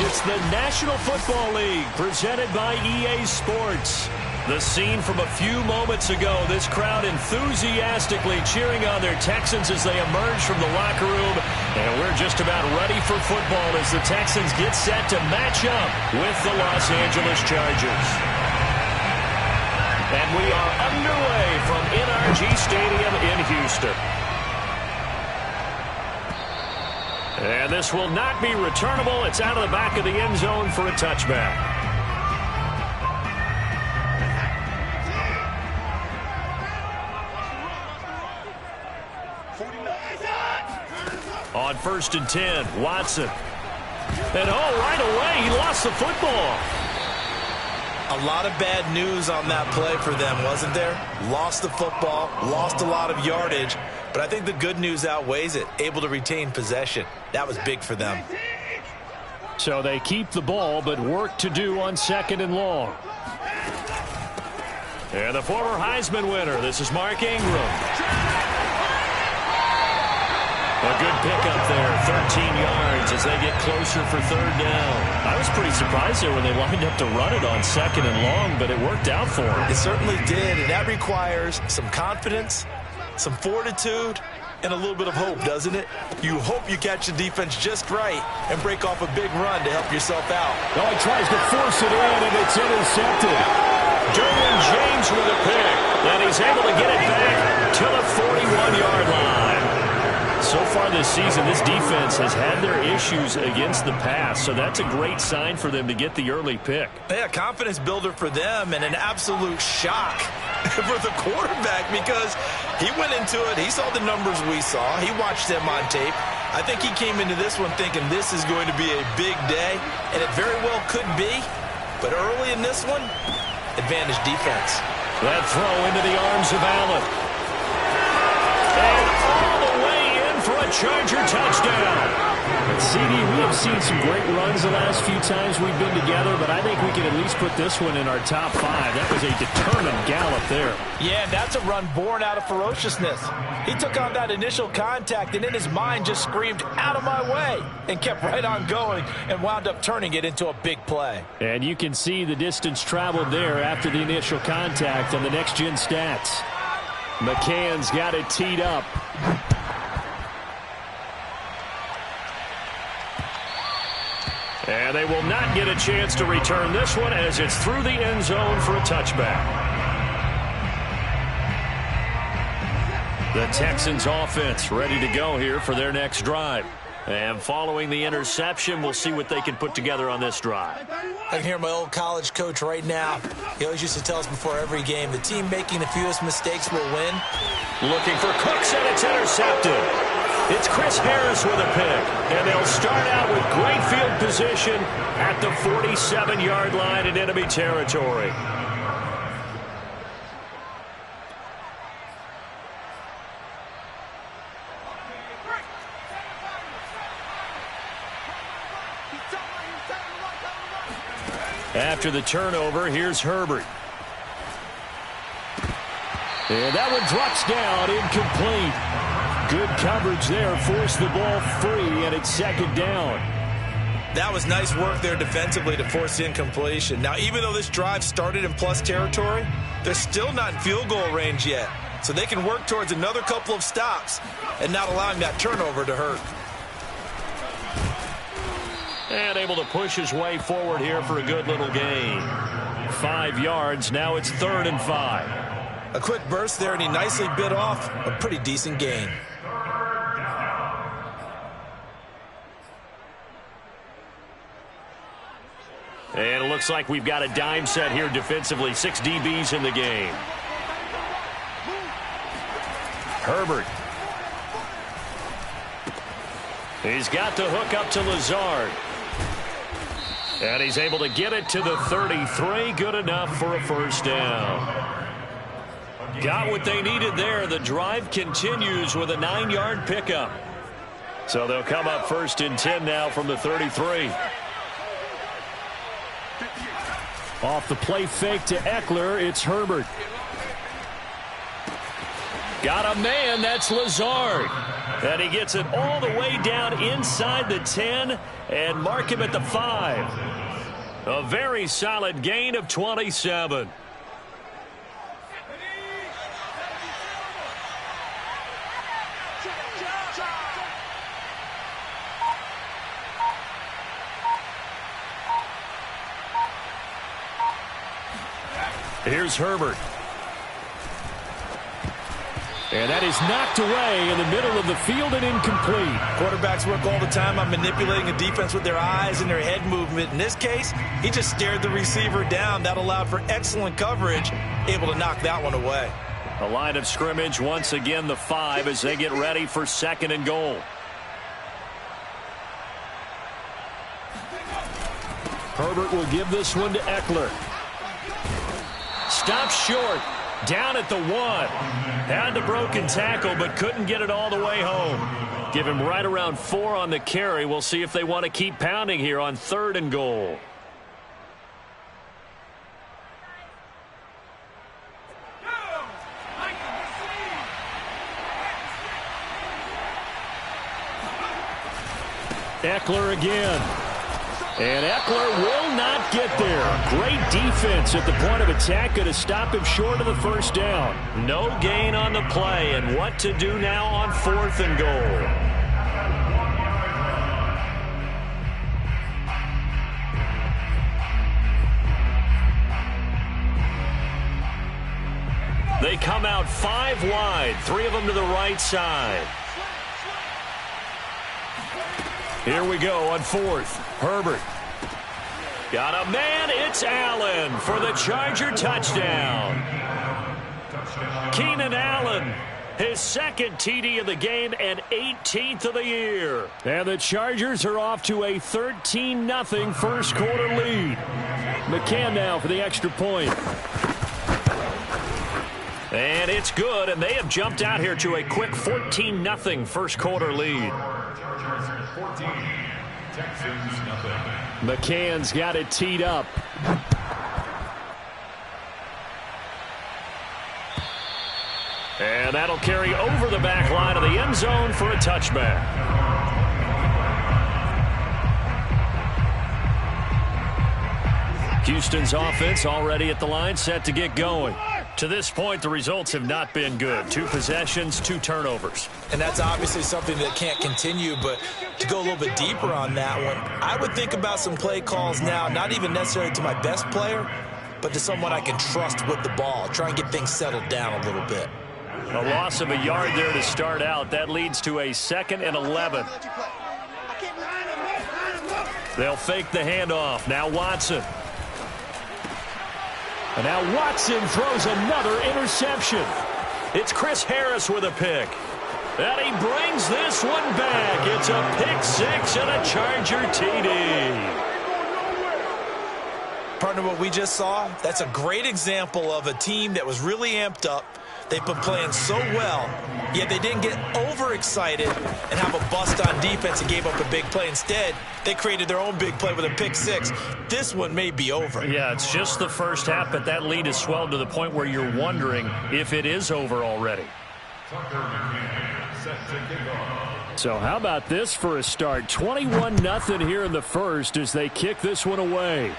It's the National Football League presented by EA Sports. The scene from a few moments ago, this crowd enthusiastically cheering on their Texans as they emerge from the locker room. And we're just about ready for football as the Texans get set to match up with the Los Angeles Chargers. And we are underway from NRG Stadium in Houston. And this will not be returnable. It's out of the back of the end zone for a touchback. On 1st and 10, Watson. And right away, he lost the football. A lot of bad news on that play for them, wasn't there? Lost the football, lost a lot of yardage. But I think the good news outweighs it. Able to retain possession. That was big for them. So they keep the ball, but work to do on 2nd and long. And the former Heisman winner, this is Mark Ingram. A good pickup there, 13 yards as they get closer for 3rd down. I was pretty surprised there when they lined up to run it on 2nd and long, but it worked out for them. It certainly did, and that requires some confidence, some fortitude, and a little bit of hope, doesn't it? You hope you catch the defense just right and break off a big run to help yourself out. Oh, he tries to force it in, and it's intercepted. Derwin James with a pick, and he's able to get it back to the 41-yard line. So far this season, this defense has had their issues against the pass, so that's a great sign for them to get the early pick. Yeah, confidence builder for them and an absolute shock for the quarterback because he went into it. He saw the numbers we saw. He watched them on tape. I think he came into this one thinking this is going to be a big day, and it very well could be. But early in this one, advantage defense. That throw into the arms of Allen. And all the way in for a Charger touchdown. CD, we have seen some great runs the last few times we've been together, but I think we can at least put this one in our top 5. That was a determined gallop there. Yeah, that's a run born out of ferociousness. He took on that initial contact and in his mind just screamed, "Out of my way," and kept right on going and wound up turning it into a big play. And you can see the distance traveled there after the initial contact on the next-gen stats. McCann's got it teed up. And they will not get a chance to return this one as it's through the end zone for a touchback. The Texans offense ready to go here for their next drive. And following the interception, we'll see what they can put together on this drive. I can hear my old college coach right now. He always used to tell us before every game, the team making the fewest mistakes will win. Looking for Cooks, and it's intercepted. It's Chris Harris with a pick, and they'll start out with great field position at the 47-yard line in enemy territory. After the turnover, here's Herbert. And that one drops down, incomplete. Good coverage there, forced the ball free, and it's 2nd down. That was nice work there defensively to force incompletion. Now, even though this drive started in plus territory, they're still not in field goal range yet. So they can work towards another couple of stops and not allowing that turnover to hurt. And able to push his way forward here for a good little gain. 5 yards, now it's 3rd and 5. A quick burst there, and he nicely bit off a pretty decent gain. And it looks like we've got a dime set here defensively. 6 DBs in the game. Herbert. He's got the hook up to Lazard. And he's able to get it to the 33. Good enough for a 1st down. Got what they needed there. The drive continues with a 9-yard pickup. So they'll come up 1st and 10 now from the 33. Off the play fake to Eckler, it's Herbert. Got a man, that's Lazard. And he gets it all the way down inside the 10 and mark him at the 5. A very solid gain of 27. Here's Herbert. And that is knocked away in the middle of the field and incomplete. Quarterbacks work all the time on manipulating a defense with their eyes and their head movement. In this case, he just stared the receiver down. That allowed for excellent coverage, able to knock that one away. A line of scrimmage, once again the 5 as they get ready for 2nd and goal. Herbert will give this one to Eckler. Stops short. Down at the 1. Had the broken tackle, but couldn't get it all the way home. Give him right around 4 on the carry. We'll see if they want to keep pounding here on 3rd and goal. Eckler again. And Eckler will not get there. Great defense at the point of attack. Going to stop him short of the first down. No gain on the play. And what to do now on 4th and goal. They come out 5 wide. 3 of them to the right side. Here we go on 4th. Herbert. Got a man. It's Allen for the Charger touchdown. Keenan Allen, his 2nd TD of the game and 18th of the year. And the Chargers are off to a 13-0 first quarter lead. McCann now for the extra point. And it's good, and they have jumped out here to a quick 14-0 first quarter lead. 14, Texans nothing. McCann's got it teed up. And that'll carry over the back line of the end zone for a touchback. Houston's offense already at the line, set to get going. To this point, the results have not been good. 2 possessions, 2 turnovers. And that's obviously something that can't continue, but to go a little bit deeper on that one, I would think about some play calls now, not even necessarily to my best player, but to someone I can trust with the ball. Try and get things settled down a little bit. A loss of a yard there to start out. That leads to a 2nd and 11. They'll fake the handoff. Now Watson. And now Watson throws another interception. It's Chris Harris with a pick. And he brings this one back. It's a pick 6 and a Charger TD. Partner, what we just saw, that's a great example of a team that was really amped up. They've been playing so well, yet they didn't get overexcited and have a bust on defense and gave up a big play. Instead, they created their own big play with a pick 6. This one may be over. Yeah, it's just the first half, but that lead has swelled to the point where you're wondering if it is over already. So how about this for a start? 21-0 here in the first as they kick this one away.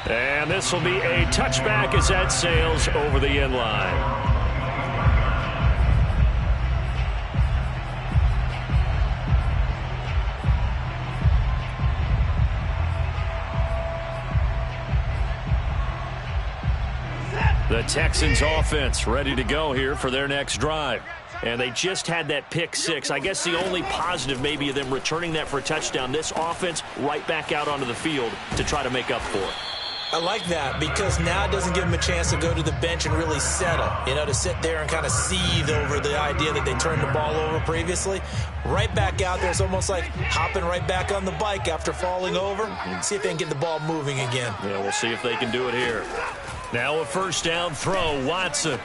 And this will be a touchback as that sails over the end line. The Texans offense ready to go here for their next drive. And they just had that pick 6. I guess the only positive maybe of them returning that for a touchdown. This offense right back out onto the field to try to make up for it. I like that because now it doesn't give them a chance to go to the bench and really settle, to sit there and kind of seethe over the idea that they turned the ball over previously. Right back out there. It's almost like hopping right back on the bike after falling over. See if they can get the ball moving again. Yeah, we'll see if they can do it here. Now a first down throw, Watson.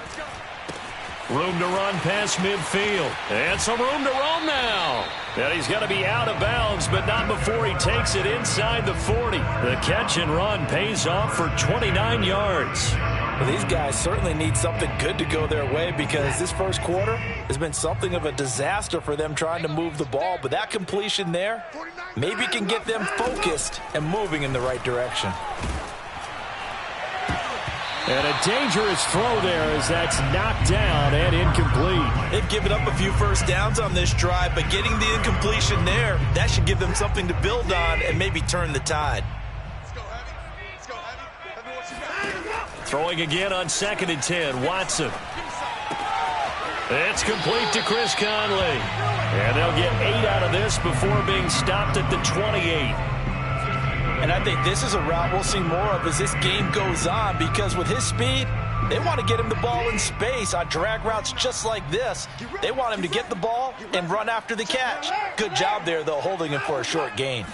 Room to run past midfield. And some room to roam now. And he's got to be out of bounds, but not before he takes it inside the 40. The catch and run pays off for 29 yards. Well, these guys certainly need something good to go their way because this first quarter has been something of a disaster for them trying to move the ball. But that completion there maybe can get them focused and moving in the right direction. And a dangerous throw there as that's knocked down and incomplete. They've given up a few first downs on this drive, but getting the incompletion there, that should give them something to build on and maybe turn the tide. Throwing again on 2nd and 10, Watson. It's complete to Chris Conley. And they'll get 8 out of this before being stopped at the 28. And I think this is a route we'll see more of as this game goes on because with his speed, they want to get him the ball in space on drag routes just like this. They want him to get the ball and run after the catch. Good job there, though, holding him for a short gain.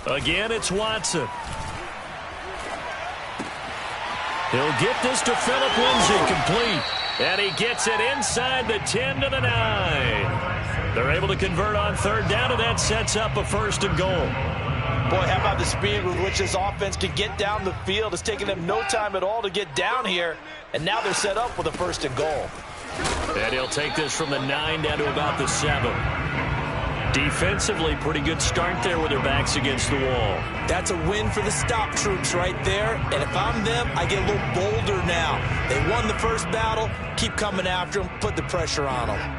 Again, it's Watson. He'll get this to Phillip Lindsay, complete. And he gets it inside the 10 to the 9. They're able to convert on 3rd down, and that sets up a 1st and goal. Boy, how about the speed with which this offense can get down the field? It's taken them no time at all to get down here, and now they're set up with a 1st and goal. And he'll take this from the 9 down to about the 7. Defensively, pretty good start there with their backs against the wall. That's a win for the stop troops right there, and if I'm them, I get a little bolder now. They won the first battle, keep coming after them, put the pressure on them.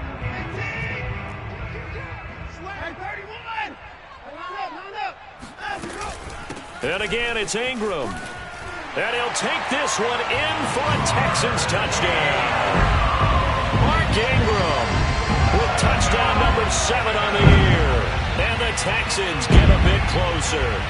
And again, it's Ingram. And he'll take this one in for a Texans touchdown. Mark Ingram with touchdown number 7 on the year. And the Texans get a bit closer.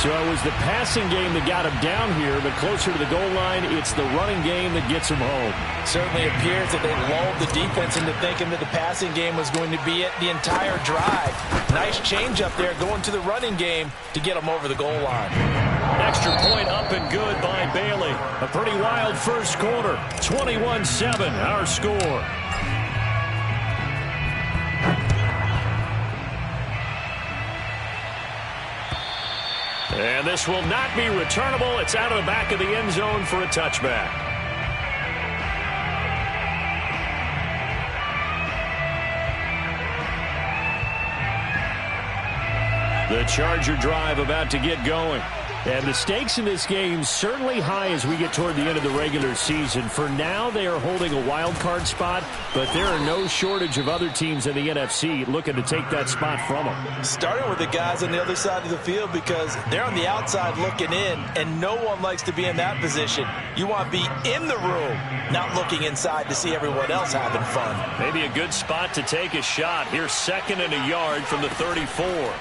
So it was the passing game that got him down here, but closer to the goal line, it's the running game that gets him home. Certainly appears that they lulled the defense into thinking that the passing game was going to be it the entire drive. Nice change up there going to the running game to get them over the goal line. Extra point up and good by Bailey. A pretty wild first quarter. 21-7, our score. And this will not be returnable. It's out of the back of the end zone for a touchback. The Charger drive about to get going. And the stakes in this game certainly high as we get toward the end of the regular season. For now, they are holding a wild card spot, but there are no shortage of other teams in the NFC looking to take that spot from them. Starting with the guys on the other side of the field because they're on the outside looking in, and no one likes to be in that position. You want to be in the room, not looking inside to see everyone else having fun. Maybe a good spot to take a shot. Here's 2nd and a yard from the 34.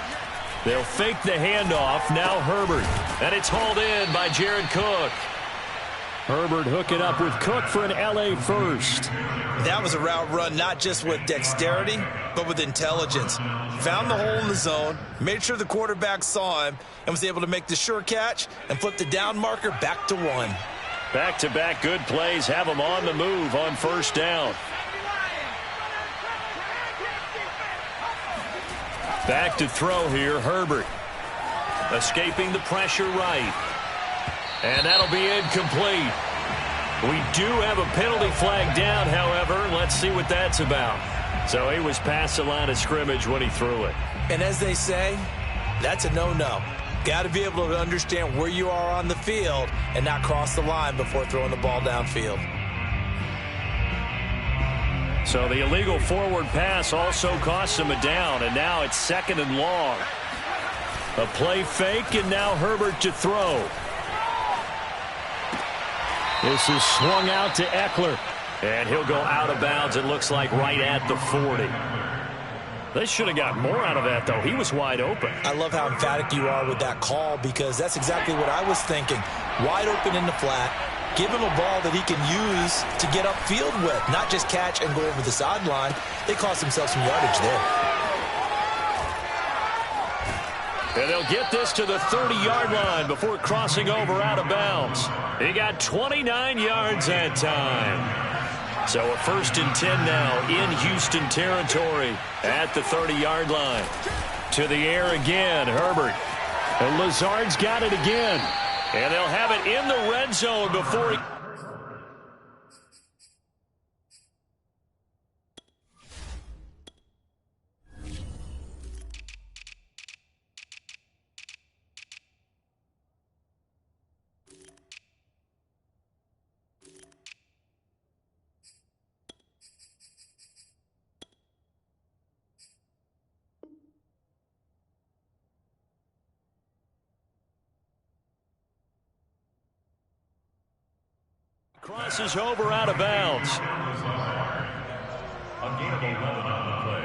They'll fake the handoff. Now Herbert. And it's hauled in by Jared Cook. Herbert hooking up with Cook for an LA first. That was a route run not just with dexterity, but with intelligence. Found the hole in the zone, made sure the quarterback saw him, and was able to make the sure catch and flip the down marker back to 1. Back-to-back good plays have them on the move on 1st down. Back to throw here, Herbert. Escaping the pressure right. And that'll be incomplete. We do have a penalty flag down, however. Let's see what that's about. So he was past the line of scrimmage when he threw it. And as they say, that's a no-no. Got to be able to understand where you are on the field and not cross the line before throwing the ball downfield. So the illegal forward pass also costs him a down, and now it's 2nd and long. A play fake, and now Herbert to throw. This is swung out to Eckler, and he'll go out of bounds, it looks like, right at the 40. They should have got more out of that, though. He was wide open. I love how emphatic you are with that call because that's exactly what I was thinking. Wide open in the flat. Give him a ball that he can use to get upfield with, not just catch and go over the sideline. They cost themselves some yardage there. And they'll get this to the 30-yard line before crossing over out of bounds. He got 29 yards that time. So a 1st and 10 now in Houston territory at the 30-yard line. To the air again, Herbert. And Lazard's got it again. And they'll have it in the red zone before he... Crosses over out of bounds. A gain of 11 on the play.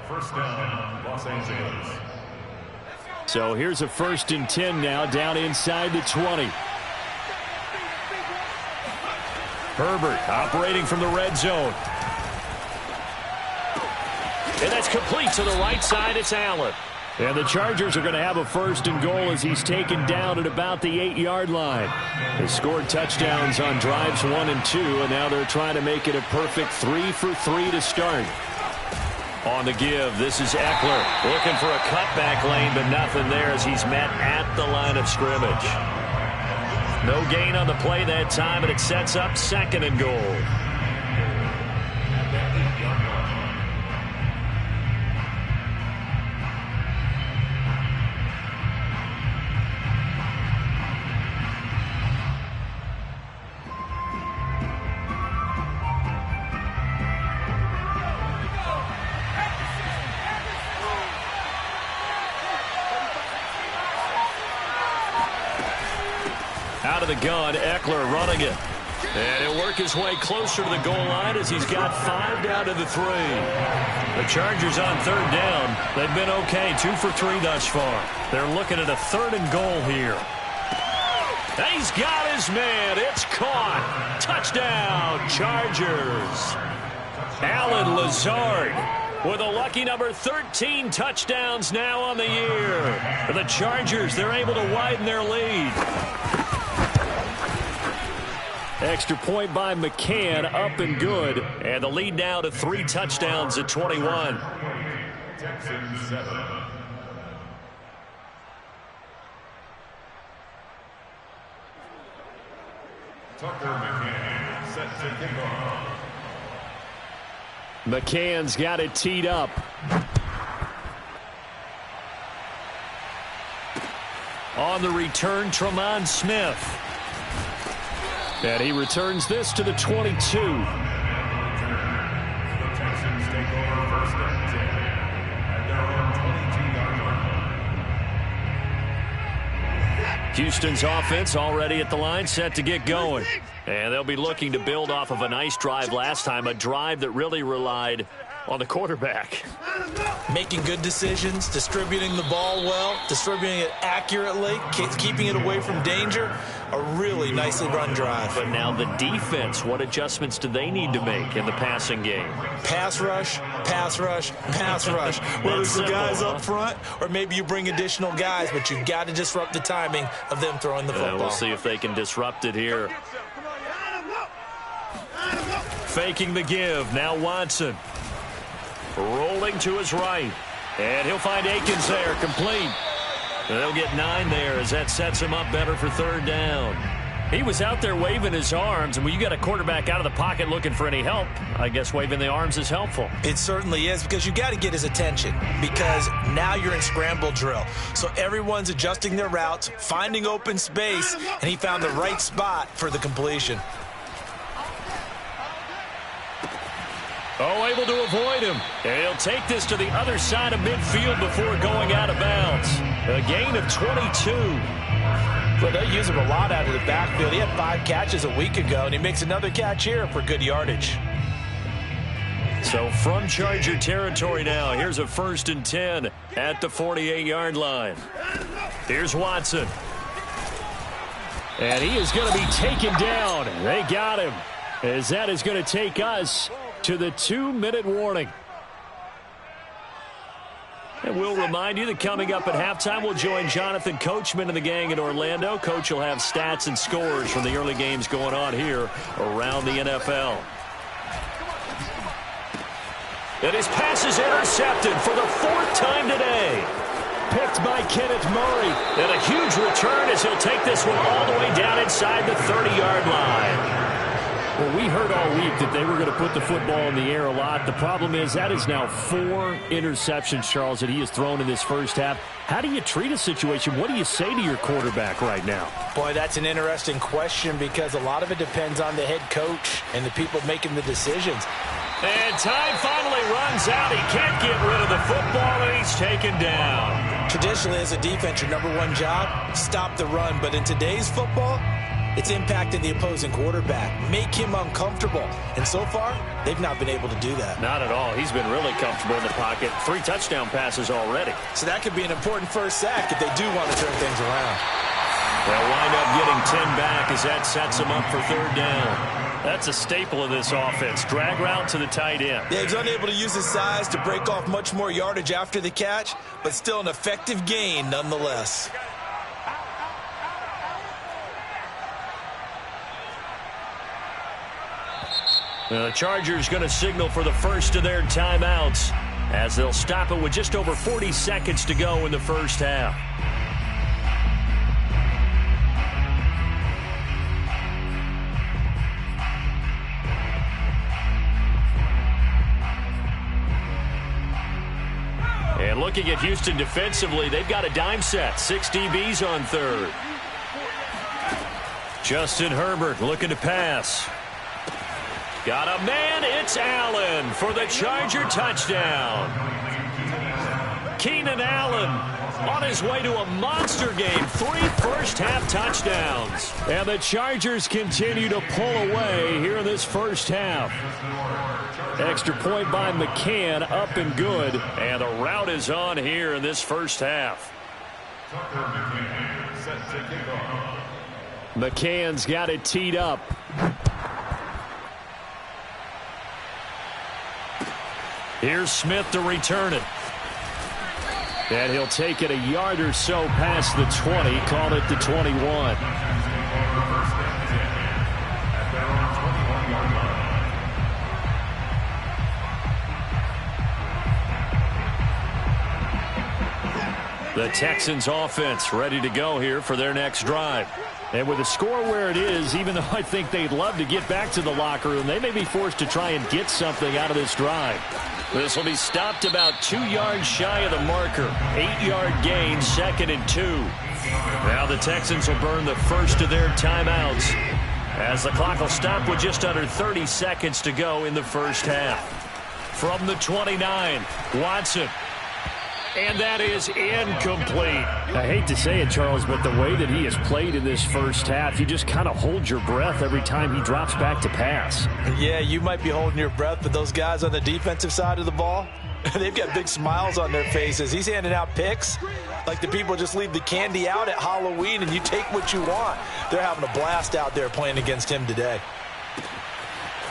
First down, Los Angeles. So here's a 1st and 10 now, down inside the 20. Herbert operating from the red zone. And that's complete to the right side. It's Allen. And the Chargers are going to have a 1st and goal as he's taken down at about the 8-yard line. They scored touchdowns on drives 1 and 2, and now they're trying to make it a perfect 3 for 3 to start. On the give, this is Eckler looking for a cutback lane, but nothing there as he's met at the line of scrimmage. No gain on the play that time, and it sets up 2nd and goal. Out of the gun, Eckler running it. And he'll work his way closer to the goal line as he's got 5 down to the 3. The Chargers on 3rd down. They've been okay, 2 for 3 thus far. They're looking at a 3rd and goal here. And he's got his man. It's caught. Touchdown, Chargers. Allen Lazard with a lucky number 13 touchdowns now on the year. For the Chargers, they're able to widen their lead. Extra point by McCann, up and good. And the lead now to 3 touchdowns at 21. Texans 7. Tucker McCann set to kick off. McCann's got it teed up. On the return, Tremont Smith. And he returns this to the 22. The Texans take over 1st and 10 at their own 22-yard line. Houston's offense already at the line, set to get going. And they'll be looking to build off of a nice drive last time, a drive that really relied on the quarterback. Making good decisions, distributing the ball well, distributing it accurately, keeping it away from danger. A really nicely run drive. But now the defense, what adjustments do they need to make in the passing game? Pass rush, pass rush, pass rush. Whether it's the guys up front or maybe you bring additional guys, but you've got to disrupt the timing of them throwing the football. We'll see if they can disrupt it here. Faking the give. Now Watson. Rolling to his right. And he'll find Akins there, complete. And they'll get 9 there as that sets him up better for 3rd down. He was out there waving his arms, and when you got a quarterback out of the pocket looking for any help, I guess waving the arms is helpful. It certainly is, because you got to get his attention, because now you're in scramble drill. So everyone's adjusting their routes, finding open space, and he found the right spot for the completion. Oh, able to avoid him. And he'll take this to the other side of midfield before going out of bounds. A gain of 22. But they use him a lot out of the backfield. He had 5 catches a week ago, and he makes another catch here for good yardage. So from Charger territory now, here's a 1st and 10 at the 48-yard line. Here's Watson. And he is going to be taken down. They got him, as that is going to take us to the 2-minute warning. And we'll remind you that coming up at halftime, we'll join Jonathan Coachman and the gang in Orlando. Coach will have stats and scores from the early games going on here around the NFL. And his pass is intercepted for the 4th time today. Picked by Kenneth Murray. And a huge return as he'll take this one all the way down inside the 30-yard line. Well, we heard all week that they were going to put the football in the air a lot. The problem is that is now 4 interceptions, Charles, that he has thrown in this first half. How do you treat a situation? What do you say to your quarterback right now? Boy, that's an interesting question because a lot of it depends on the head coach and the people making the decisions. And time finally runs out. He can't get rid of the football, and he's taken down. Traditionally, as a defense, your number one job, stop the run. But in today's football, it's impacting the opposing quarterback, make him uncomfortable. And so far, they've not been able to do that. Not at all. He's been really comfortable in the pocket. 3 touchdown passes already. So that could be an important first sack if they do want to turn things around. They'll wind up getting 10 back as that sets them up for 3rd down. That's a staple of this offense. Drag route to the tight end. Yeah, he's unable to use his size to break off much more yardage after the catch, but still an effective gain nonetheless. The Chargers going to signal for the first of their timeouts as they'll stop it with just over 40 seconds to go in the first half. And looking at Houston defensively, they've got a dime set. 6 DBs on 3rd. Justin Herbert looking to pass. Got a man, it's Allen for the Charger touchdown. Keenan Allen on his way to a monster game. 3 first-half touchdowns. And the Chargers continue to pull away here in this first half. Extra point by McCann, up and good. And the route is on here in this first half. McCann's got it teed up. Here's Smith to return it. And he'll take it a yard or so past the 20. Call it the 21. The Texans offense ready to go here for their next drive. And with the score where it is, even though I think they'd love to get back to the locker room, they may be forced to try and get something out of this drive. This will be stopped about 2 yards shy of the marker. 8-yard gain, 2nd and 2. Now the Texans will burn the first of their timeouts as the clock will stop with just under 30 seconds to go in the first half. From the 29, Watson. And that is incomplete. I hate to say it, Charles, but the way that he has played in this first half, you just kind of hold your breath every time he drops back to pass. Yeah, you might be holding your breath, but those guys on the defensive side of the ball, they've got big smiles on their faces. He's handing out picks like the people just leave the candy out at Halloween and you take what you want. They're having a blast out there playing against him today.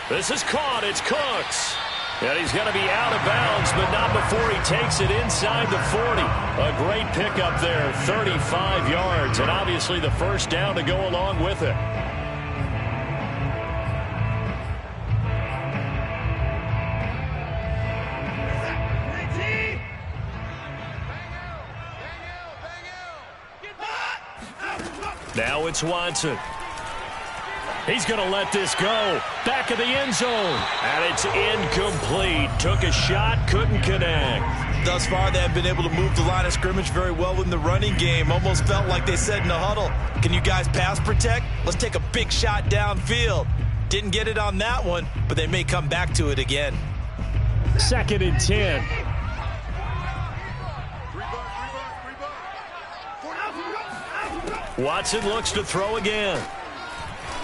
This is caught. It's Cooks. And he's going to be out of bounds, but not before he takes it inside the 40. A great pickup there, 35 yards, and obviously the first down to go along with it. Now it's Watson. He's going to let this go. Back of the end zone. And it's incomplete. Took a shot, couldn't connect. Thus far, they have been able to move the line of scrimmage very well in the running game. Almost felt like they said in the huddle, can you guys pass protect? Let's take a big shot downfield. Didn't get it on that one, but they may come back to it again. 2nd and 10. Watson looks to throw again.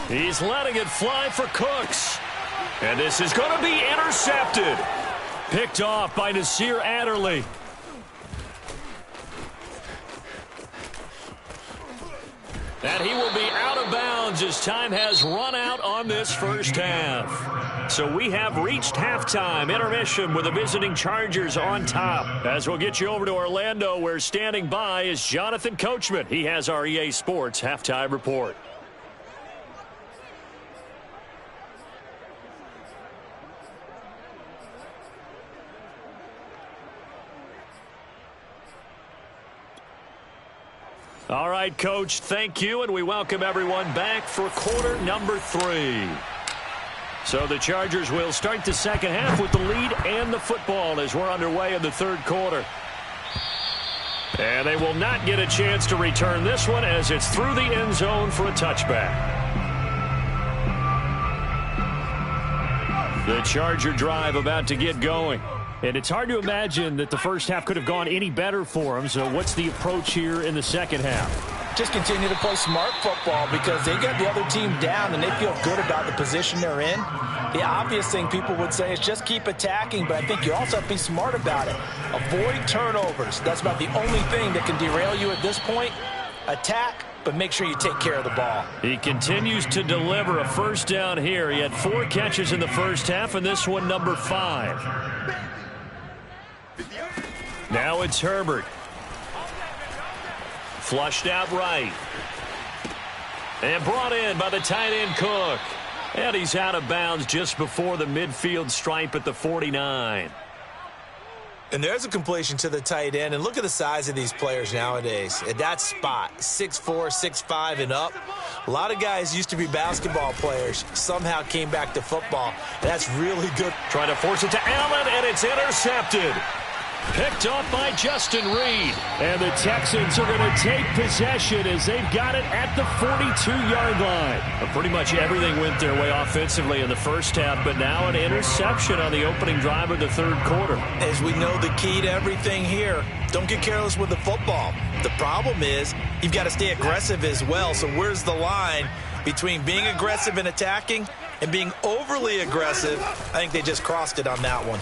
He's letting it fly for Cooks. And this is going to be intercepted. Picked off by Nasir Adderley. And he will be out of bounds as time has run out on this first half. So we have reached halftime. Intermission with the visiting Chargers on top. As we'll get you over to Orlando, where standing by is Jonathan Coachman. He has our EA Sports halftime report. All right, Coach, thank you, and we welcome everyone back for quarter number 3. So the Chargers will start the second half with the lead and the football as we're underway in the third quarter. And they will not get a chance to return this one as it's through the end zone for a touchback. The Charger drive about to get going. And it's hard to imagine that the first half could have gone any better for them. So what's the approach here in the second half? Just continue to play smart football because they got the other team down and they feel good about the position they're in. The obvious thing people would say is just keep attacking, but I think you also have to be smart about it. Avoid turnovers. That's about the only thing that can derail you at this point. Attack, but make sure you take care of the ball. He continues to deliver a first down here. He had 4 catches in the first half, and this one number 5. Now it's Herbert. Flushed out right. And brought in by the tight end Cook. And he's out of bounds just before the midfield stripe at the 49. And there's a completion to the tight end. And look at the size of these players nowadays. At that spot, 6'4", 6'5", and up. A lot of guys used to be basketball players. Somehow came back to football. That's really good. Trying to force it to Allen, and it's intercepted. Picked off by Justin Reed. And the Texans are going to take possession as they've got it at the 42-yard line. Pretty much everything went their way offensively in the first half, but now an interception on the opening drive of the third quarter. As we know, the key to everything here, don't get careless with the football. The problem is you've got to stay aggressive as well. So where's the line between being aggressive and attacking and being overly aggressive? I think they just crossed it on that one.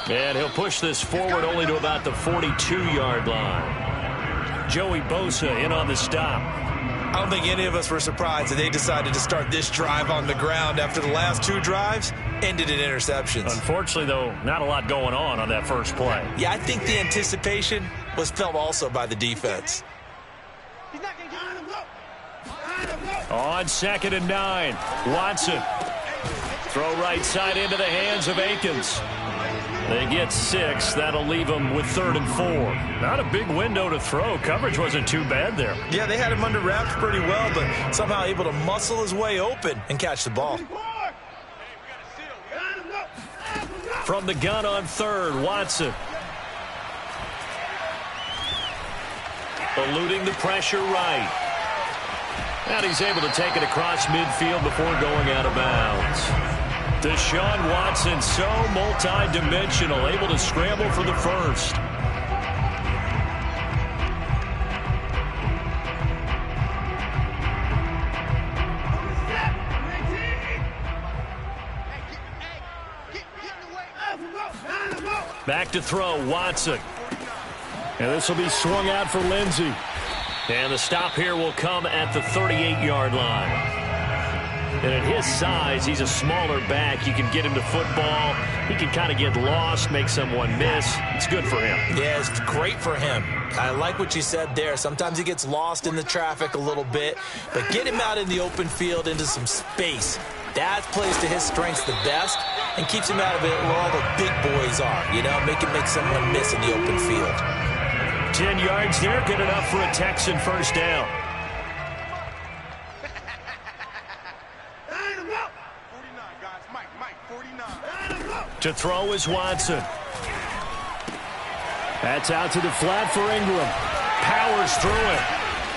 And he'll push this forward only to about the 42-yard line. Joey Bosa in on the stop. I don't think any of us were surprised that they decided to start this drive on the ground after the last 2 drives ended in interceptions. Unfortunately, though, not a lot going on that first play. Yeah, I think the anticipation was felt also by the defense. On 2nd and 9, Watson. Throw right side into the hands of Akins. They get 6. That'll leave them with 3rd and 4. Not a big window to throw. Coverage wasn't too bad there. Yeah, they had him under wraps pretty well, but somehow able to muscle his way open and catch the ball. From the gun on 3rd, Watson. Eluding the pressure right. And he's able to take it across midfield before going out of bounds. Deshaun Watson, so multi-dimensional, able to scramble for the first. Back to throw, Watson. And this will be swung out for Lindsey. And the stop here will come at the 38-yard line. And at his size, he's a smaller back. You can get him to football. He can kind of get lost, make someone miss. It's good for him. Yeah, it's great for him. I like what you said there. Sometimes he gets lost in the traffic a little bit, but get him out in the open field into some space. That plays to his strengths the best and keeps him out of it where all the big boys are. You know, make him make someone miss in the open field. 10 yards there, good enough for a Texan first down. To throw is Watson. That's out to the flat for Ingram. Powers through it.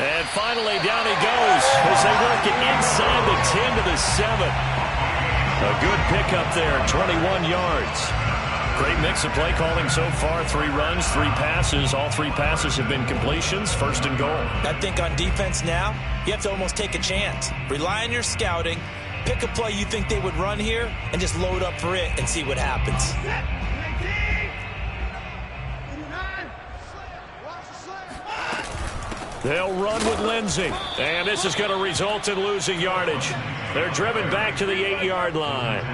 And finally down he goes as they work it inside the 10 to the 7. A good pickup there, 21 yards. Great mix of play calling so far. 3 runs, 3 passes. All 3 passes have been completions. 1st and goal. I think on defense now, you have to almost take a chance. Rely on your scouting. Pick a play you think they would run here and just load up for it and see what happens. They'll run with Lindsey. And this is going to result in losing yardage. They're driven back to the 8-yard line.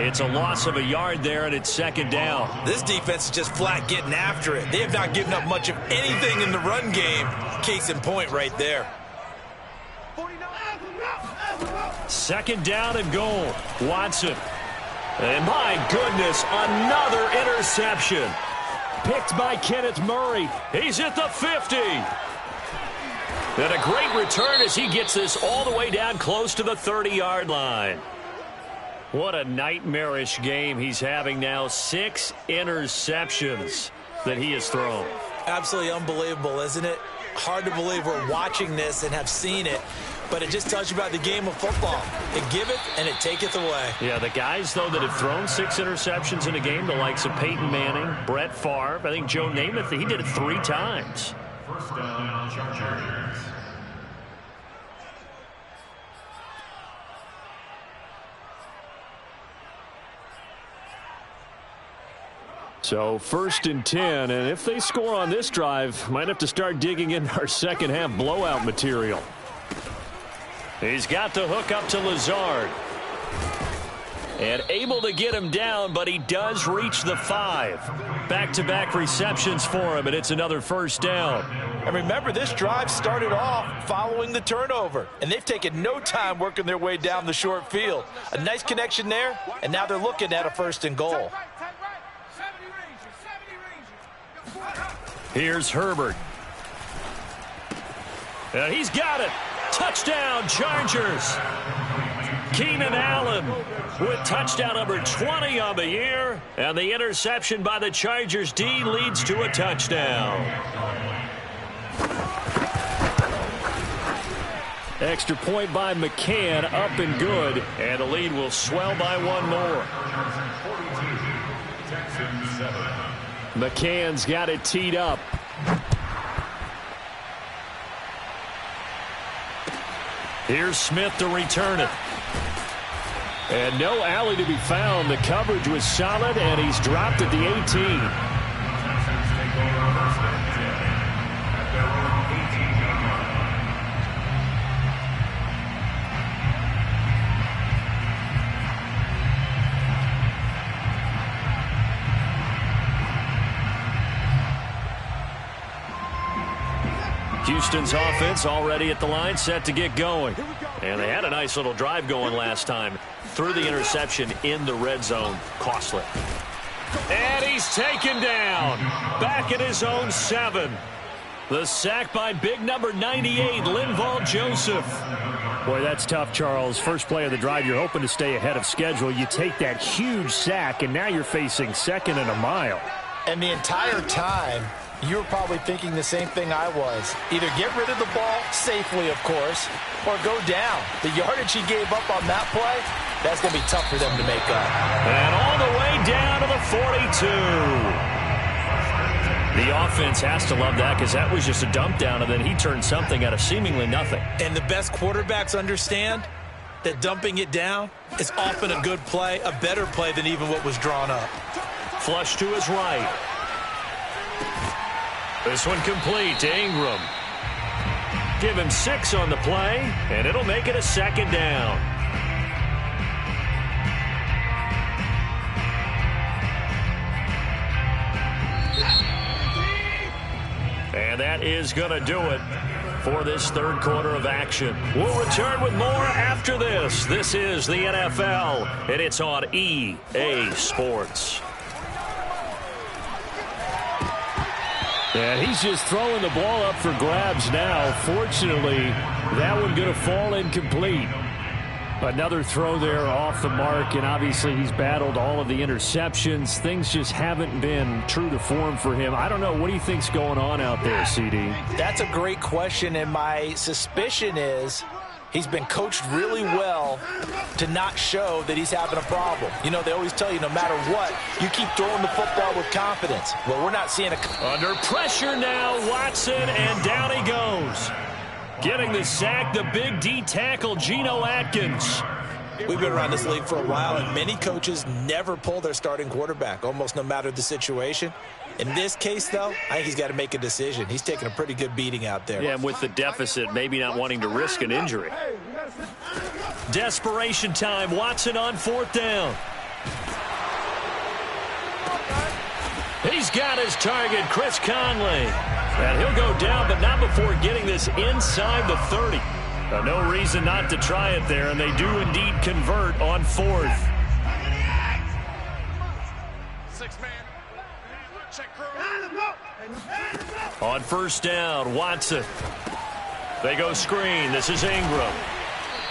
It's a loss of a yard there, and it's 2nd down. This defense is just flat getting after it. They have not given up much of anything in the run game. Case in point right there. 2nd down and goal. Watson. And my goodness, another interception. Picked by Kenneth Murray. He's at the 50. And a great return as he gets this all the way down close to the 30-yard line. What a nightmarish game he's having now. 6 interceptions that he has thrown. Absolutely unbelievable, isn't it? Hard to believe we're watching this and have seen it, but it just tells you about the game of football. It giveth and it taketh away. Yeah, the guys, though, that have thrown 6 interceptions in a game, the likes of Peyton Manning, Brett Favre, I think Joe Namath, he did it 3 times. First down, Chargers. So 1st and 10, and if they score on this drive, might have to start digging in our second half blowout material. He's got the hook up to Lazard. And able to get him down, but he does reach the 5. Back-to-back receptions for him, and it's another first down. And remember, this drive started off following the turnover, and they've taken no time working their way down the short field. A nice connection there, and now they're looking at a 1st and goal. Here's Herbert. And he's got it. Touchdown, Chargers. Keenan Allen with touchdown number 20 on the year. And the interception by the Chargers D leads to a touchdown. Extra point by McCann, up and good. And the lead will swell by 1 more. Texans 7. McCann's got it teed up. Here's Smith to return it. And no alley to be found. The coverage was solid, and he's dropped at the 18. Texans take over 1st and 10 at their own 18-yard line. Houston's offense already at the line, set to get going. And they had a nice little drive going last time. Threw the interception in the red zone. Costly. And he's taken down. Back at his own 7. The sack by big number 98, Linval Joseph. Boy, that's tough, Charles. First play of the drive, you're hoping to stay ahead of schedule. You take that huge sack, and now you're facing 2nd and a mile. And the entire time, you were probably thinking the same thing I was. Either get rid of the ball safely, of course, or go down. The yardage he gave up on that play, that's going to be tough for them to make up. And all the way down to the 42. The offense has to love that because that was just a dump down, and then he turned something out of seemingly nothing. And the best quarterbacks understand that dumping it down is often a good play, a better play than even what was drawn up. Flush to his right. This one complete to Ingram. Give him 6 on the play, and it'll make it a 2nd down. And that is going to do it for this 3rd quarter of action. We'll return with more after this. This is the NFL, and it's on EA Sports. And he's just throwing the ball up for grabs now. Fortunately, that one going to fall incomplete. Another throw there off the mark, and obviously he's battled all of the interceptions. Things just haven't been true to form for him. I don't know. What do you think's going on out there, CD? That's a great question, and my suspicion is he's been coached really well to not show that he's having a problem. You know, they always tell you no matter what, you keep throwing the football with confidence. Well, we're not seeing a... Under pressure now, Watson, and down he goes. Getting the sack, the big D tackle, Geno Atkins. We've been around this league for a while, and many coaches never pull their starting quarterback, almost no matter the situation. In this case, though, I think he's got to make a decision. He's taking a pretty good beating out there. Yeah, and with the deficit, maybe not wanting to risk an injury. Desperation time. Watson on 4th down. He's got his target, Chris Conley. And he'll go down, but not before getting this inside the 30. No reason not to try it there, and they do indeed convert on 4th. 6-man. Check crew. On 1st down, Watson. They go screen. This is Ingram.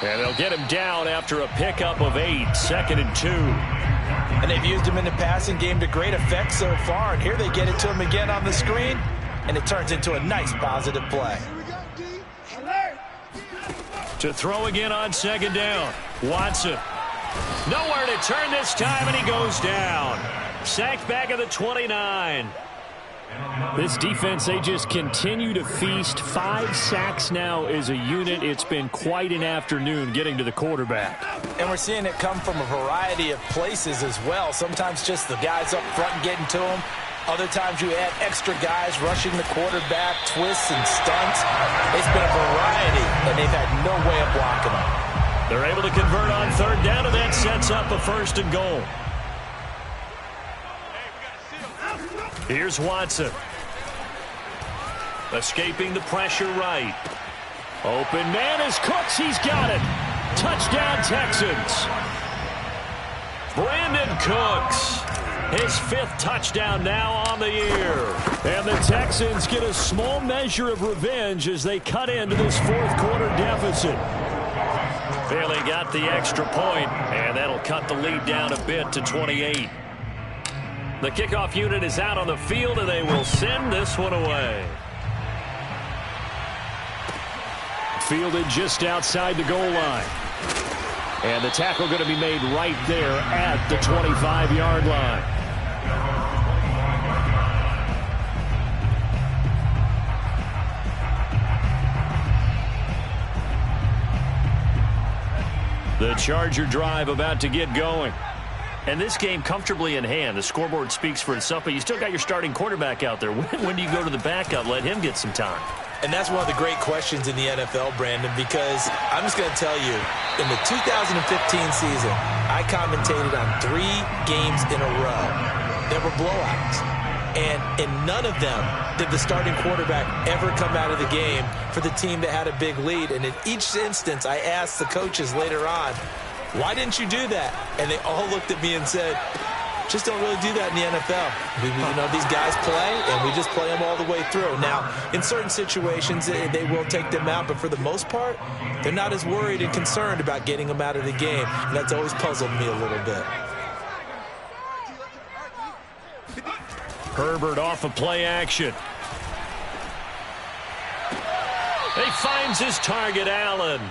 And they'll get him down after a pickup of 8, 2nd and 2. And they've used him in the passing game to great effect so far. And here they get it to him again on the screen, and it turns into a nice positive play. To throw again on 2nd down. Watson. Nowhere to turn this time, and he goes down. Sacked back at the 29. This defense, they just continue to feast. 5 sacks now as a unit. It's been quite an afternoon getting to the quarterback. And we're seeing it come from a variety of places as well. Sometimes just the guys up front getting to him. Other times you add extra guys rushing the quarterback, twists and stunts. It's been a variety, and they've had no way of blocking them. They're able to convert on 3rd down, and that sets up a 1st and goal. Here's Watson. Escaping the pressure right. Open man is Cooks. He's got it. Touchdown Texans. Brandon Cooks. His 5th touchdown now on the year. And the Texans get a small measure of revenge as they cut into this 4th quarter deficit. Bailey got the extra point, and that'll cut the lead down a bit to 28. The kickoff unit is out on the field, and they will send this one away. Fielded just outside the goal line. And the tackle going to be made right there at the 25-yard line. The Charger drive about to get going. And this game comfortably in hand. The scoreboard speaks for itself, but you still got your starting quarterback out there. When do you go to the backup? Let him get some time. And that's one of the great questions in the NFL, Brandon, because I'm just going to tell you, in the 2015 season, I commentated on 3 games in a row that were blowouts. And in none of them did the starting quarterback ever come out of the game for the team that had a big lead. And in each instance, I asked the coaches later on, why didn't you do that? And they all looked at me and said, just don't really do that in the NFL. These guys play, and we just play them all the way through. Now, in certain situations, they will take them out, but for the most part, they're not as worried and concerned about getting them out of the game. And that's always puzzled me a little bit. Herbert off of play action. He finds his target, Allen.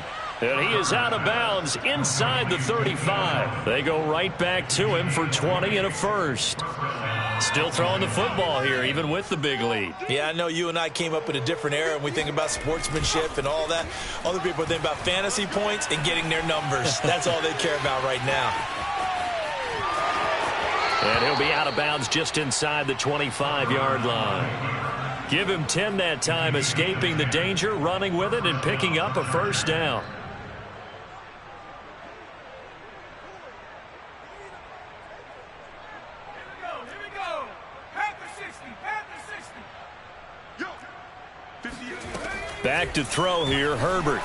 And he is out of bounds inside the 35. They go right back to him for 20 and a 1st. Still throwing the football here, even with the big lead. Yeah, I know you and I came up in a different era, and we think about sportsmanship and all that. Other people think about fantasy points and getting their numbers. That's all they care about right now. And he'll be out of bounds just inside the 25-yard line. Give him 10 that time, escaping the danger, running with it, and picking up a 1st down. Back to throw here, Herbert.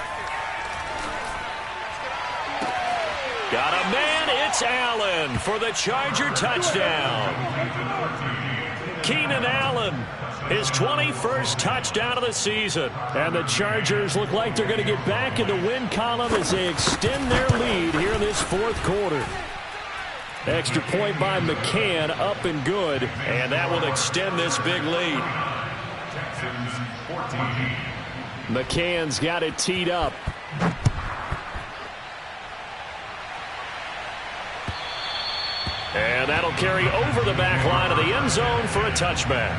Got a man, it's Allen for the Charger touchdown. Keenan Allen, his 21st touchdown of the season. And the Chargers look like they're going to get back in the win column as they extend their lead here in this 4th quarter. Extra point by McCann, up and good. And that will extend this big lead. McCann's got it teed up. And that'll carry over the back line of the end zone for a touchback.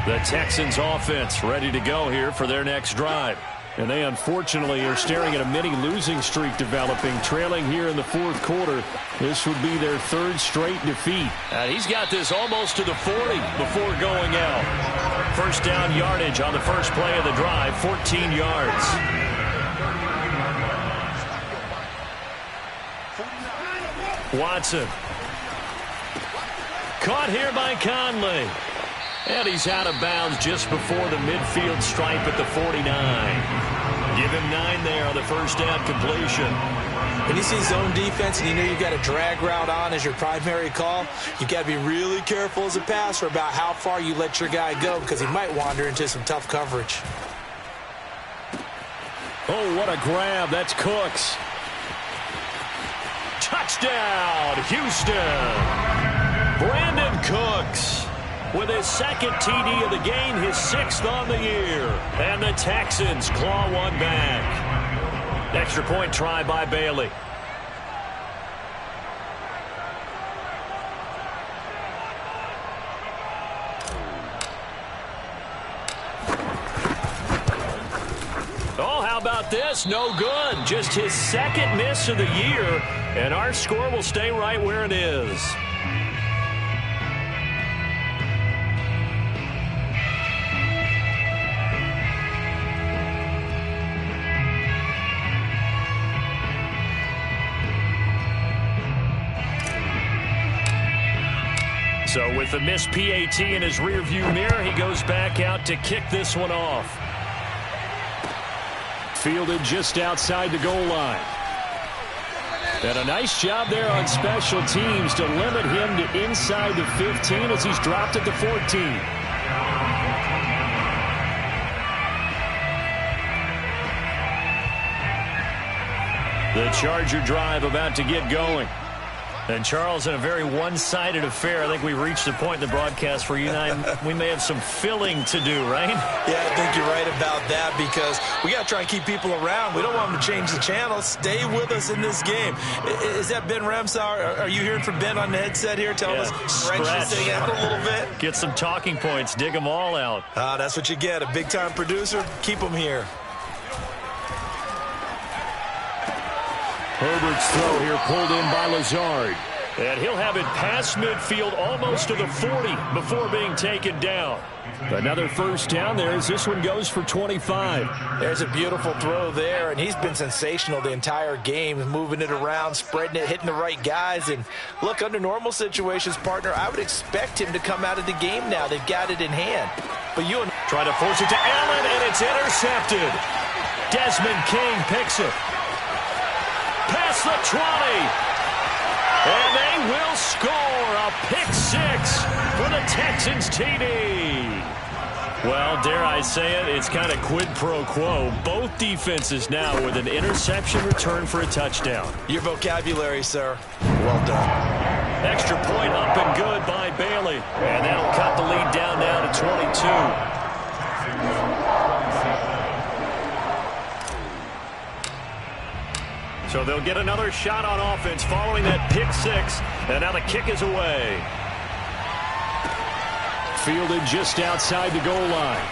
The Texans offense ready to go here for their next drive. And they unfortunately are staring at a mini losing streak developing, trailing here in the 4th quarter. This would be their 3rd straight defeat. And he's got this almost to the 40 before going out. 1st down yardage on the first play of the drive, 14 yards. Watson. Caught here by Conley. And he's out of bounds just before the midfield stripe at the 49. Give him 9 there on the 1st down completion. When you see zone defense and you know you've got a drag route on as your primary call, you've got to be really careful as a passer about how far you let your guy go because he might wander into some tough coverage. Oh, what a grab. That's Cooks. Touchdown, Houston. Brandon Cooks with his second TD of the game, his 6th on the year. And the Texans claw one back. Extra point try by Bailey. Oh, how about this? No good. Just his 2nd miss of the year, and our score will stay right where it is. So with the missed PAT in his rearview mirror, he goes back out to kick this one off. Fielded just outside the goal line. And a nice job there on special teams to limit him to inside the 15 as he's dropped at the 14. The Charger drive about to get going. And, Charles, in a very one-sided affair, I think we've reached the point in the broadcast where you and I, we may have some filling to do, right? Yeah, I think you're right about that because we got to try and keep people around. We don't want them to change the channel. Stay with us in this game. Is that Ben Ramsauer? Are you hearing from Ben on the headset here telling us stretch this thing out a little bit? Get some talking points. Dig them all out. That's what you get. A big-time producer. Keep them here. Herbert's throw here pulled in by Lazard. And he'll have it past midfield almost to the 40 before being taken down. Another first down there as this one goes for 25. There's a beautiful throw there, and he's been sensational the entire game, moving it around, spreading it, hitting the right guys. And look, under normal situations, partner, I would expect him to come out of the game now. They've got it in hand. But you try to force it to Allen, and it's intercepted. Desmond King picks it. Past the 20. And they will score a pick 6 for the Texans TD. Well, dare I say it, it's kind of quid pro quo. Both defenses now with an interception return for a touchdown. Your vocabulary, sir. Well done. Extra point up and good by Bailey. And that'll cut the lead down now to 22. So they'll get another shot on offense following that pick 6. And now the kick is away. Fielded just outside the goal line.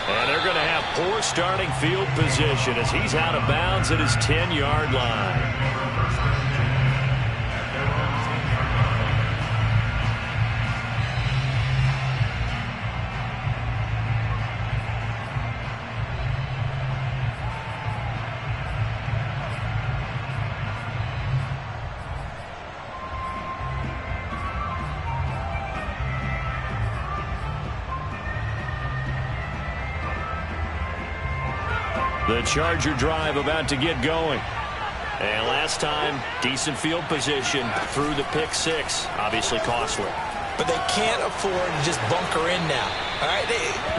And they're going to have poor starting field position as he's out of bounds at his 10-yard line. The Charger drive about to get going. And last time, decent field position through the pick 6. Obviously costly. But they can't afford to just bunker in now. All right,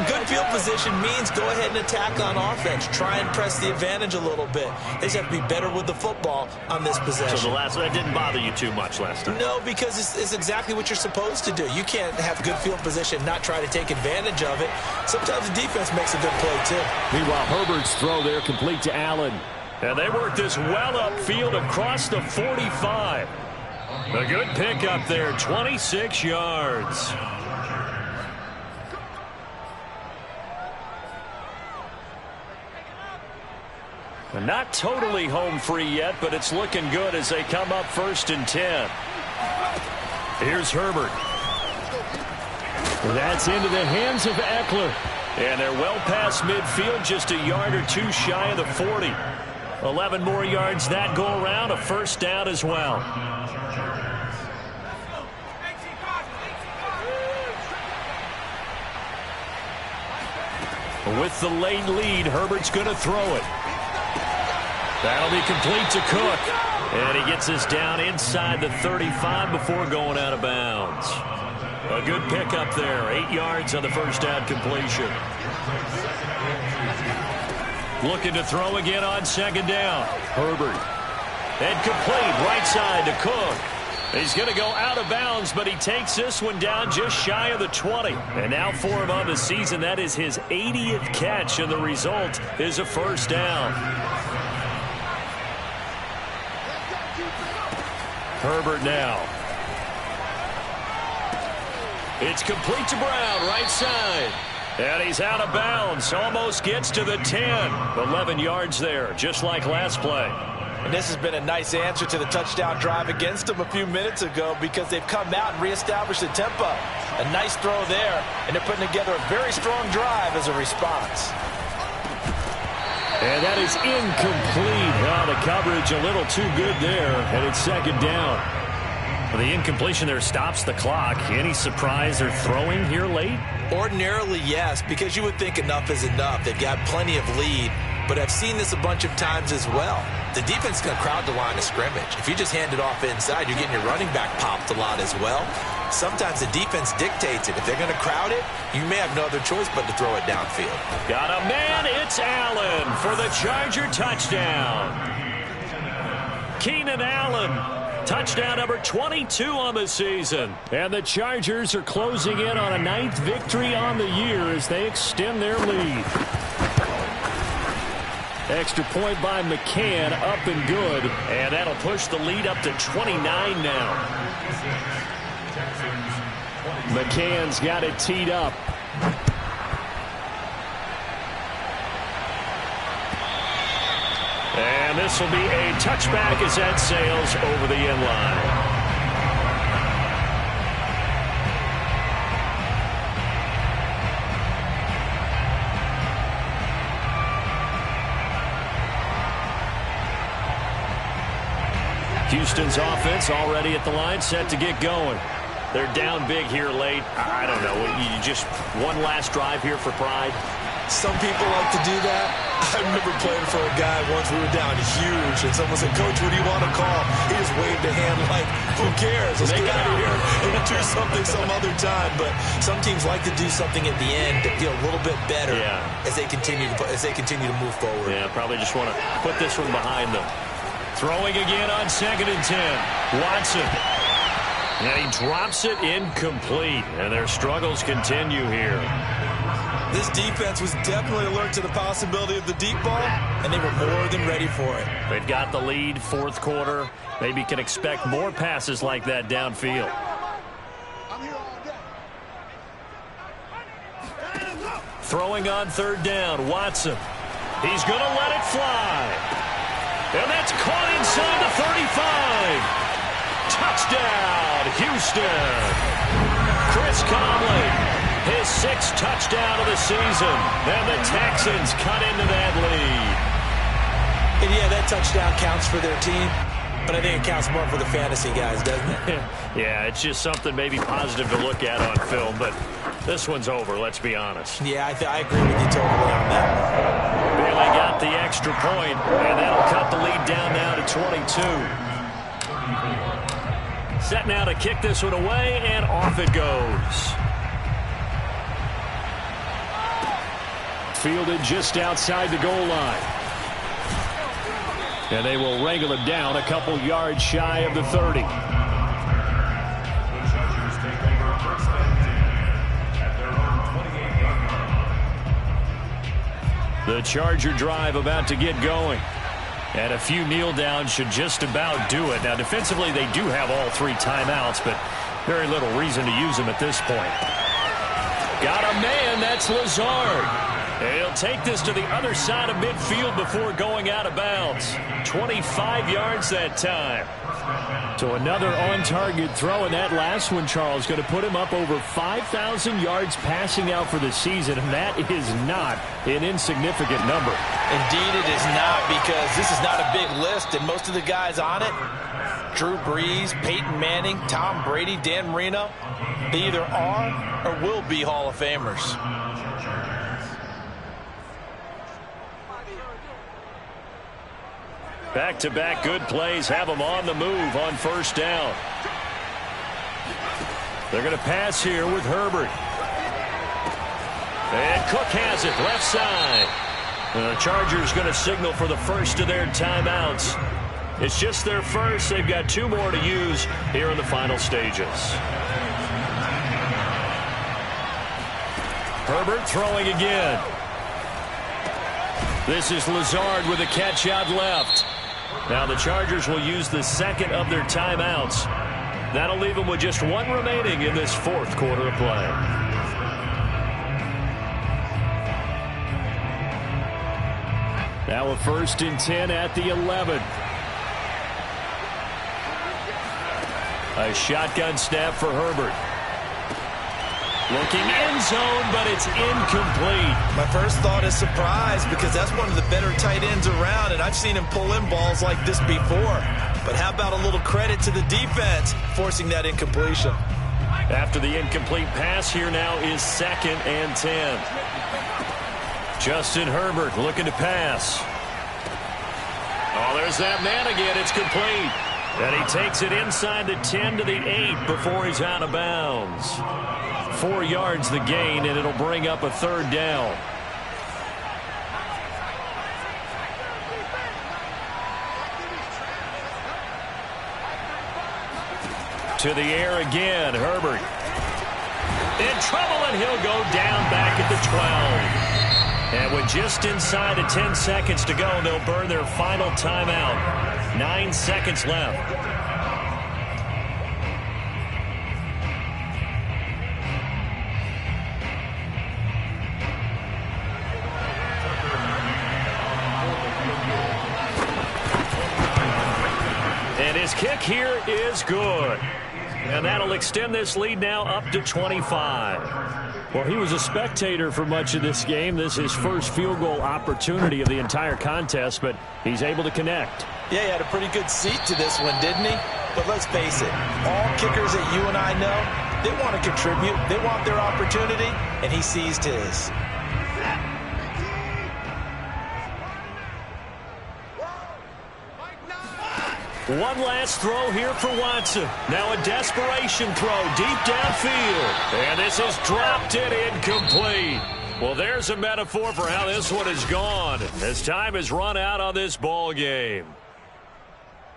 good field position means go ahead and attack on offense. Try and press the advantage a little bit. They just have to be better with the football on this possession. So that didn't bother you too much last time? No, because it's exactly what you're supposed to do. You can't have good field position, not try to take advantage of it. Sometimes the defense makes a good play, too. Meanwhile, Herbert's throw there complete to Allen. And they work this well upfield across the 45. A good pick up there, 26 yards. Not totally home free yet, but it's looking good as they come up 1st and 10. Here's Herbert. That's into the hands of Eckler. And they're well past midfield, just a yard or two shy of the 40. 11 more yards that go around, a first down as well. With the late lead, Herbert's going to throw it. That'll be complete to Cook. And he gets us down inside the 35 before going out of bounds. A good pickup there. 8 yards on the first down completion. Looking to throw again on second down. Herbert. And complete right side to Cook. He's going to go out of bounds, but he takes this one down just shy of the 20. And now for him on the season, that is his 80th catch, and the result is a first down. Herbert now. It's complete to Brown, right side. And he's out of bounds. Almost gets to the 10. 11 yards there, just like last play. And this has been a nice answer to the touchdown drive against them a few minutes ago because they've come out and reestablished the tempo. A nice throw there, and they're putting together a very strong drive as a response. And that is incomplete. Oh, the coverage a little too good there, and it's second down. Well, the incompletion there stops the clock. Any surprise they're throwing here late? Ordinarily, yes, because you would think enough is enough. They've got plenty of lead, but I've seen this a bunch of times as well. The defense is going to crowd the line of scrimmage. If you just hand it off inside, you're getting your running back popped a lot as well. Sometimes the defense dictates it. If they're going to crowd it, you may have no other choice but to throw it downfield. Got a man. It's Allen for the Charger touchdown. Keenan Allen, touchdown number 22 on the season. And the Chargers are closing in on a 9th victory on the year as they extend their lead. Extra point by McCann, up and good. And that'll push the lead up to 29 now. McCann's got it teed up. And this will be a touchback as that sails over the end line. Houston's offense already at the line, set to get going. They're down big here late. I don't know. You just one last drive here for pride. Some people like to do that. I remember playing for a guy once. We were down huge, and someone said, "Coach, what do you want to call?" He just waved a hand like, "Who cares? Let's get out of here and do something some other time." But some teams like to do something at the end to feel a little bit better as they continue to move forward. Yeah, probably just want to put this one behind them. Throwing again on 2nd and 10. Watson. And he drops it incomplete. And their struggles continue here. This defense was definitely alert to the possibility of the deep ball, and they were more than ready for it. They've got the lead, 4th quarter. Maybe can expect more passes like that downfield. Throwing on 3rd down. Watson. He's going to let it fly. And that's caught inside the 35. Touchdown, Houston. Chris Conley, his 6th touchdown of the season. And the Texans cut into that lead. And yeah, that touchdown counts for their team, but I think it counts more for the fantasy guys, doesn't it? Yeah, it's just something maybe positive to look at on film, but this one's over, let's be honest. Yeah, I agree with you totally on that one. Bailey got the extra point, and that'll cut the lead down now to 22. Set now to kick this one away, and off it goes. Fielded just outside the goal line. And they will wrangle it down a couple yards shy of the 30. The Charger drive about to get going. And a few kneel downs should just about do it. Now, defensively, they do have all 3 timeouts, but very little reason to use them at this point. Got a man, that's Lazard. And he'll take this to the other side of midfield before going out of bounds. 25 yards that time. So another on-target throw, and that last one, Charles, going to put him up over 5,000 yards passing out for the season, and that is not an insignificant number. Indeed it is not, because this is not a big list, and most of the guys on it, Drew Brees, Peyton Manning, Tom Brady, Dan Marino, they either are or will be Hall of Famers. Back-to-back good plays have them on the move on first down. They're going to pass here with Herbert. And Cook has it, left side. The Chargers going to signal for the first of their timeouts. It's just their first. They've got 2 more to use here in the final stages. Herbert throwing again. This is Lazard with a catch out left. Now the Chargers will use the second of their timeouts. That'll leave them with just 1 remaining in this 4th quarter of play. Now a 1st and 10 at the 11. A shotgun snap for Herbert. Looking end zone, but it's incomplete. My first thought is surprise because that's one of the better tight ends around, and I've seen him pull in balls like this before. But how about a little credit to the defense forcing that incompletion? After the incomplete pass, here now is 2nd and 10. Justin Herbert looking to pass. Oh, there's that man again. It's complete. And he takes it inside the 10 to the 8 before he's out of bounds. 4 yards the gain, and it'll bring up a 3rd down. To the air again, Herbert. In trouble, and he'll go down back at the 12. And with just inside of 10 seconds to go, they'll burn their final timeout. 9 seconds left. And his kick here is good. And that'll extend this lead now up to 25. Well, he was a spectator for much of this game. This is his first field goal opportunity of the entire contest, but he's able to connect. Yeah, he had a pretty good seat to this one, didn't he? But let's face it, all kickers that you and I know, they want to contribute. They want their opportunity, and he seized his. One last throw here for Watson. Now a desperation throw deep downfield. And this is dropped and incomplete. Well, there's a metaphor for how this one has gone as time has run out on this ball game.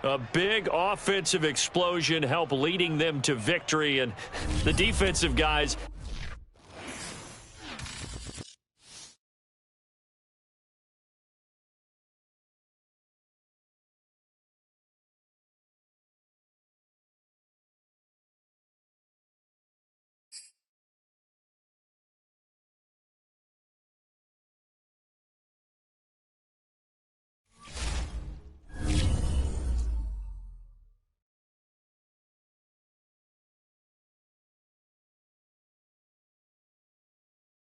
A big offensive explosion helped leading them to victory, and the defensive guys